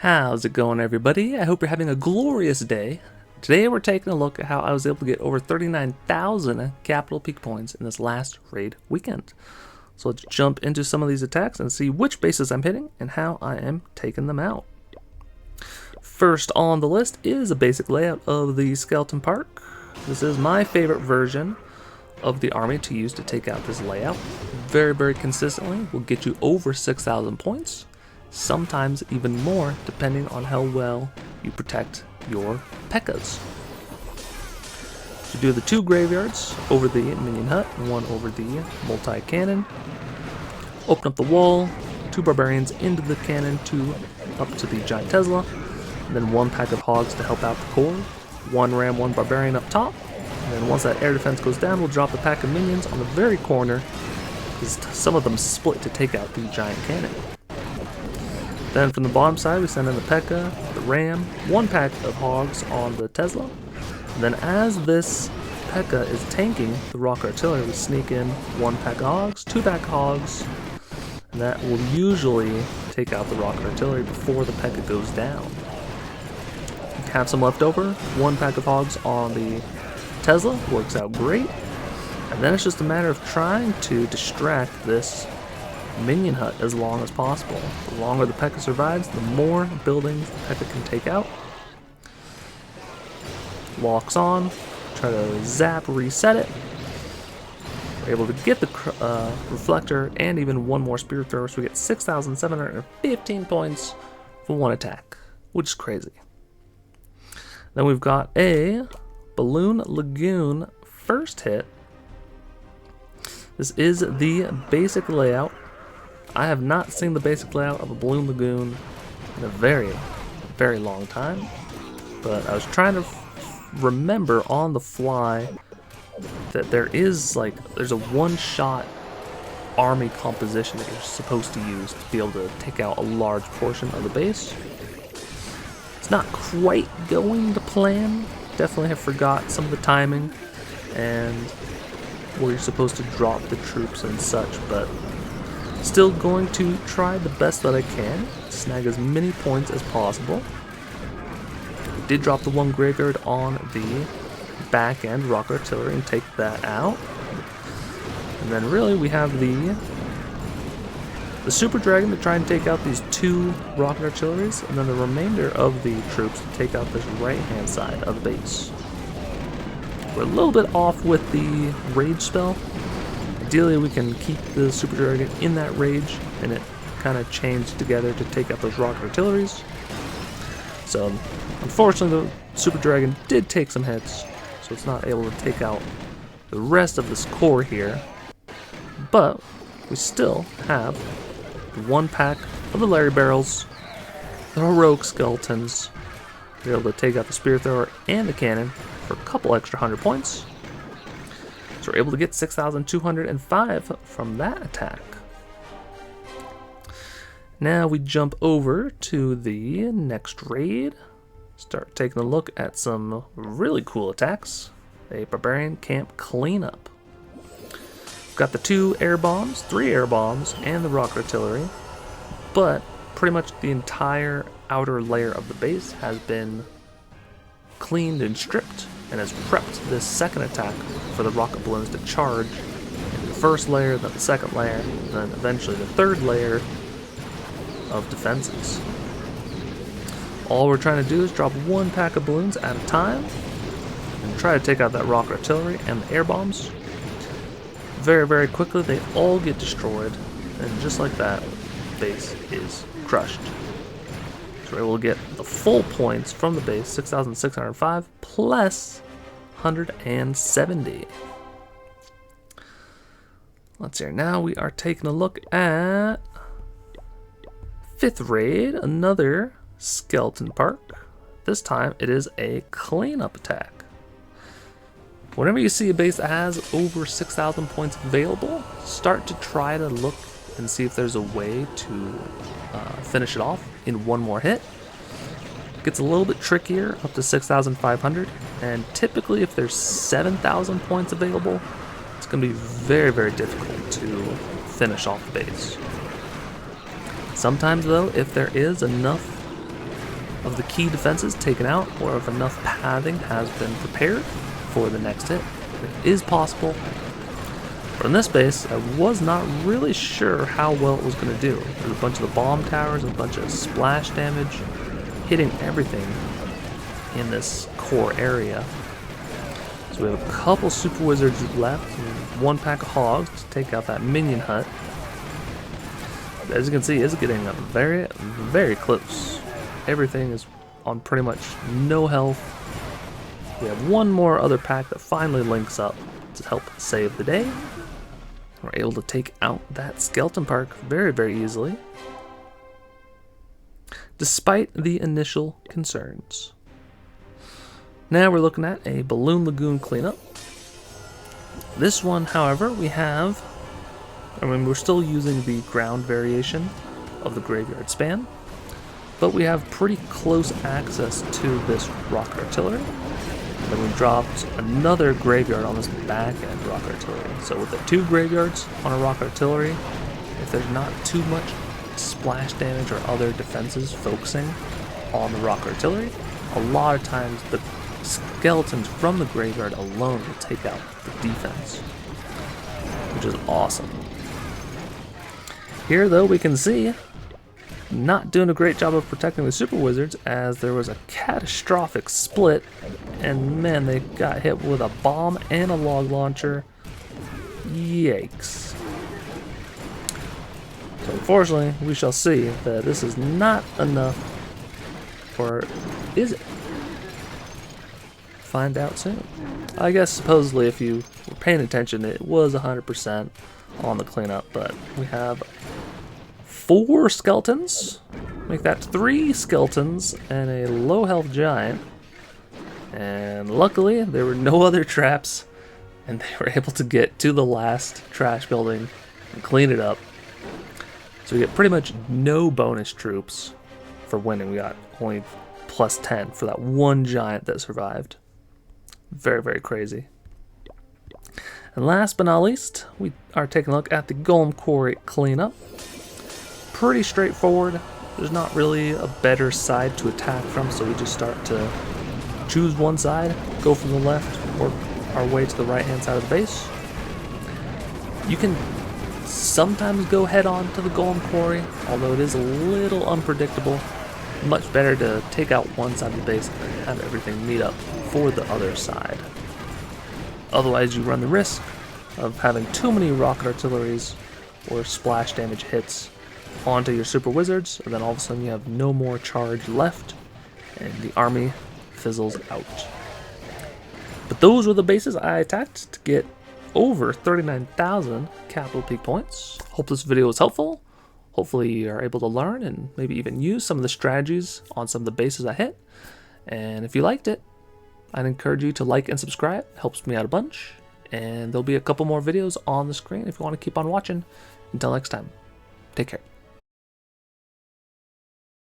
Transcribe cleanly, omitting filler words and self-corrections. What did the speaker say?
How's it going, everybody? I hope you're having a glorious day. Today we're taking a look at how I was able to get over 39,000 capital peak points in this last raid weekend. So let's jump into some of these attacks and see which bases I'm hitting and how I am taking them out. First on the list is a basic layout of the Skeleton Park. This is my favorite version of the army to use to take out this layout. Very consistently will get you over 6,000 points. Sometimes even more, depending on how well you protect your P.E.K.K.A.s. So do the 2 graveyards over the minion hut and 1 over the multi-cannon. Open up the wall, 2 barbarians into the cannon, 2 up to the giant Tesla, and then 1 pack of hogs to help out the core, 1 ram, 1 barbarian up top, and then once that air defense goes down, we'll drop the pack of minions on the very corner, because some of them split to take out the giant cannon. Then from the bottom side, we send in the P.E.K.K.A., the ram, 1 pack of hogs on the Tesla. And then as this P.E.K.K.A. is tanking the rock artillery, we sneak in 1 pack of hogs, 2 pack of hogs, and that will usually take out the rock artillery before the P.E.K.K.A. goes down. Have some left over, 1 pack of hogs on the Tesla, works out great. And then it's just a matter of trying to distract this minion hut as long as possible. The longer the P.E.K.K.A. survives, the more buildings the P.E.K.K.A. can take out. Locks on, try to zap, reset it. We're able to get the reflector and even 1 more spear thrower, so we get 6,715 points for 1 attack, which is crazy. Then we've got a Balloon Lagoon first hit. This is the basic layout. I have not seen the basic layout of a Balloon Lagoon in a very long time, but I was trying to remember on the fly that there's a one-shot army composition that you're supposed to use to be able to take out a large portion of the base. It's not quite going to plan. Definitely have forgot some of the timing and where you're supposed to drop the troops and such, but still going to try the best that I can, snag as many points as possible. We did drop the 1 graveyard on the back end rock artillery and take that out. And then really we have the Super Dragon to try and take out these 2 rocket artilleries, and then the remainder of the troops to take out this right hand side of the base. We're a little bit off with the rage spell. Ideally, we can keep the Super Dragon in that rage, and it kind of chains together to take out those rocket artilleries. So, unfortunately, the Super Dragon did take some hits, so it's not able to take out the rest of this core here. But we still have the 1 pack of the Larry Barrels, the heroic skeletons. We're able to take out the spear thrower and the cannon for a couple extra 100 points. So we're able to get 6,205 from that attack. Now we jump over to the next raid. Start taking a look at some really cool attacks. A Barbarian Camp Cleanup. We've got the 2 air bombs, 3 air bombs, and the rock artillery. But pretty much the entire outer layer of the base has been cleaned and stripped, and has prepped this second attack for the rocket balloons to charge in the first layer, then the second layer, and then eventually the 3rd layer of defenses. All we're trying to do is drop 1 pack of balloons at a time and try to take out that rocket artillery and the air bombs. Very quickly they all get destroyed, and just like that, the base is crushed. So we're able to get the full points from the base, 6,605 plus 170. Let's see, now we are taking a look at 5th raid, another Skeleton Park. This time it is a cleanup attack. Whenever you see a base that has over 6,000 points available, start to try to look and see if there's a way to finish it off in 1 more hit. It gets a little bit trickier up to 6,500, and typically if there's 7,000 points available, it's going to be very difficult to finish off the base. Sometimes though, if there is enough of the key defenses taken out, or if enough pathing has been prepared for the next hit. It is possible. But in this base, I was not really sure how well it was going to do. There's a bunch of the bomb towers, a bunch of splash damage, hitting everything in this core area. So we have a couple super wizards left, and one pack of hogs to take out that minion hut. As you can see, it's getting very, very close. Everything is on pretty much no health. We have one more other pack that finally links up to help save the day. We're able to take out that skeleton park very, very easily, despite the initial concerns. Now we're looking at a Balloon Lagoon cleanup. This one, however, we're still using the ground variation of the graveyard span, but we have pretty close access to this rock artillery. Then we dropped another graveyard on this back end rock artillery. So with the 2 graveyards on a rock artillery, if there's not too much splash damage or other defenses focusing on the rock artillery, a lot of times the skeletons from the graveyard alone will take out the defense, which is awesome. Here though, we can see not doing a great job of protecting the super wizards, as there was a catastrophic split, and man, they got hit with a bomb and a log launcher. Yikes. So unfortunately, we shall see that this is not enough, or is it? Find out soon. I guess supposedly if you were paying attention, it was 100% on the cleanup, but we have 4 skeletons, make that 3 skeletons and a low health giant, and luckily there were no other traps and they were able to get to the last trash building and clean it up. So we get pretty much no bonus troops for winning. We got only plus 10 for that one giant that survived. Very, very crazy. And last but not least, we are taking a look at the Golem Quarry cleanup. Pretty straightforward. There's not really a better side to attack from, so we just start to choose one side, go from the left, work our way to the right hand side of the base. You can sometimes go head on to the Golem Quarry, although it is a little unpredictable. Much better to take out one side of the base and have everything meet up for the other side. Otherwise, you run the risk of having too many rocket artilleries or splash damage hits onto your super wizards, and then all of a sudden you have no more charge left and the army fizzles out. But those were the bases I attacked to get over 39,000 capital peak points. Hope this video was helpful. Hopefully you are able to learn and maybe even use some of the strategies on some of the bases I hit. And if you liked it, I'd encourage you to like and subscribe. It helps me out a bunch. And there'll be a couple more videos on the screen if you want to keep on watching. Until next time, take care.